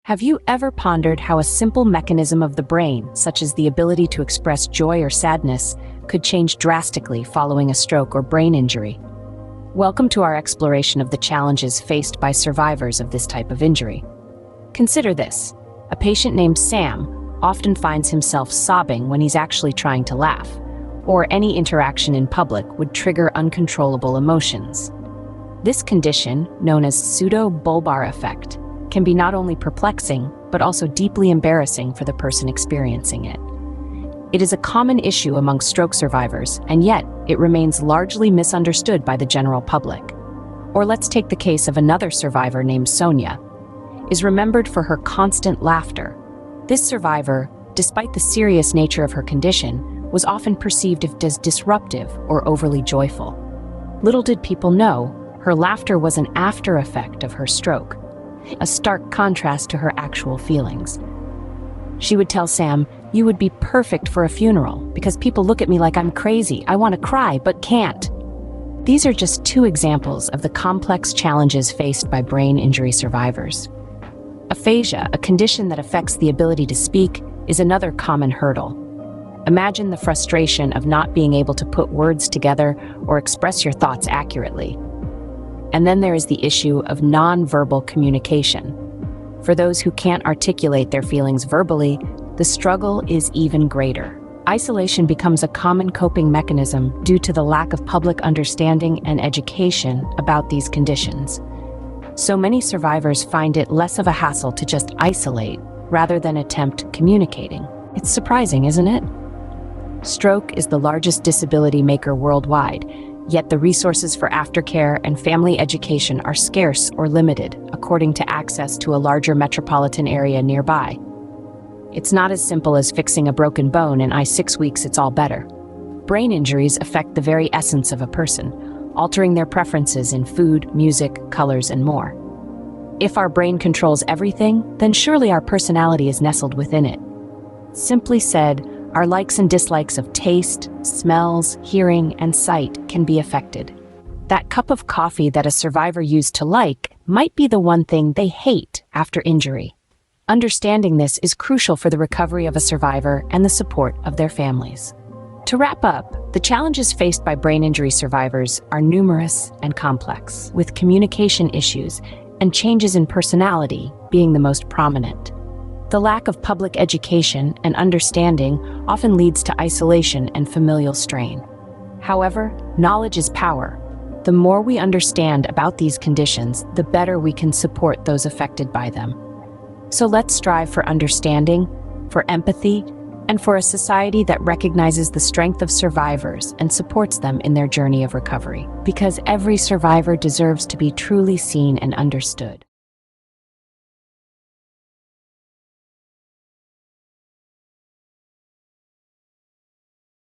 Have you ever pondered how a simple mechanism of the brain, such as the ability to express joy or sadness, could change drastically following a stroke or brain injury? Welcome to our exploration of the challenges faced by survivors of this type of injury. Consider this. A patient named Sam often finds himself sobbing when he's actually trying to laugh, or any interaction in public would trigger uncontrollable emotions. This condition, known as Pseudo-bulbar Affect, can be not only perplexing, but also deeply embarrassing for the person experiencing it. It is a common issue among stroke survivors, and yet it remains largely misunderstood by the general public. Or let's take the case of another survivor named Sonia, is remembered for her constant laughter. This survivor, despite the serious nature of her condition, was often perceived as disruptive or overly joyful. Little did people know, her laughter was an after effect of her stroke, a stark contrast to her actual feelings. She would tell Sam, "You would be perfect for a funeral because people look at me like I'm crazy. I want to cry, but can't." These are just two examples of the complex challenges faced by brain injury survivors. Aphasia, a condition that affects the ability to speak, is another common hurdle. Imagine the frustration of not being able to put words together or express your thoughts accurately. And then there is the issue of non-verbal communication. For those who can't articulate their feelings verbally, the struggle is even greater. Isolation becomes a common coping mechanism due to the lack of public understanding and education about these conditions. So many survivors find it less of a hassle to just isolate rather than attempt communicating. It's surprising, isn't it? Stroke is the largest disability maker worldwide, yet the resources for aftercare and family education are scarce or limited, according to access to a larger metropolitan area nearby. It's not as simple as fixing a broken bone and 6 weeks it's all better. Brain injuries affect the very essence of a person, altering their preferences in food, music, colors, and more. If our brain controls everything, then surely our personality is nestled within it. Simply said, our likes and dislikes of taste, smells, hearing, and sight can be affected. That cup of coffee that a survivor used to like might be the one thing they hate after injury. Understanding this is crucial for the recovery of a survivor and the support of their families. To wrap up, the challenges faced by brain injury survivors are numerous and complex, with communication issues and changes in personality being the most prominent. The lack of public education and understanding often leads to isolation and familial strain. However, knowledge is power. The more we understand about these conditions, the better we can support those affected by them. So let's strive for understanding, for empathy, and for a society that recognizes the strength of survivors and supports them in their journey of recovery. Because every survivor deserves to be truly seen and understood.